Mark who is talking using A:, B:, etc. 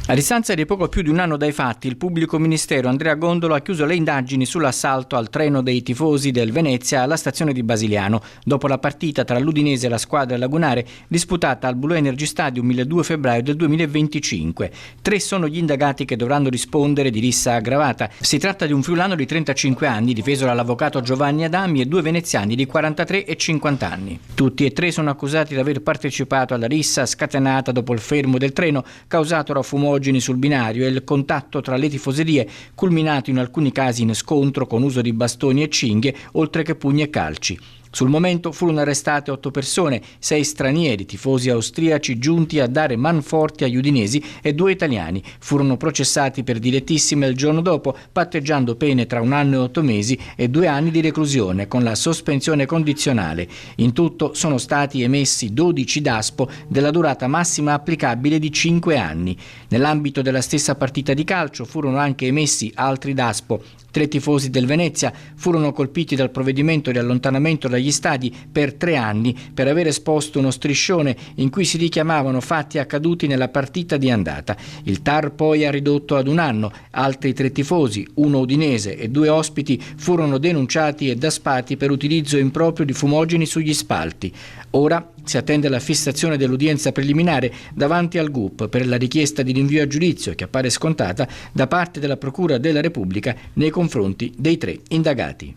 A: A distanza di poco più di un anno dai fatti, il pubblico ministero Andrea Gondolo ha chiuso le indagini sull'assalto al treno dei tifosi del Venezia alla stazione di Basiliano, dopo la partita tra l'Udinese e la squadra lagunare disputata al Blue Energy Stadium il 2 febbraio del 2025. 3 sono gli indagati che dovranno rispondere di rissa aggravata. Si tratta di un friulano di 35 anni, difeso dall'avvocato Giovanni Adami, e 2 veneziani di 43 e 50 anni. Tutti e 3 sono accusati di aver partecipato alla rissa scatenata dopo il fermo del treno, causato da fumogeni sul binario, e il contatto tra le tifoserie, culminato in alcuni casi in scontro con uso di bastoni e cinghie, oltre che pugni e calci. Sul momento furono arrestate 8 persone, 6 stranieri, tifosi austriaci giunti a dare manforti agli udinesi, e 2 italiani. Furono processati per direttissima il giorno dopo, patteggiando pene tra 1 anno e 8 mesi e 2 anni di reclusione con la sospensione condizionale. In tutto sono stati emessi 12 DASPO della durata massima applicabile di 5 anni. Nell'ambito della stessa partita di calcio furono anche emessi altri DASPO. 3 tifosi del Venezia furono colpiti dal provvedimento di allontanamento dagli stadi per 3 anni per aver esposto uno striscione in cui si richiamavano fatti accaduti nella partita di andata. Il TAR poi ha ridotto ad 1 anno. Altri 3 tifosi, 1 udinese e 2 ospiti, furono denunciati e daspati per utilizzo improprio di fumogeni sugli spalti. Ora si attende la fissazione dell'udienza preliminare davanti al GUP per la richiesta di rinvio a giudizio, che appare scontata da parte della Procura della Repubblica nei confronti dei 3 indagati.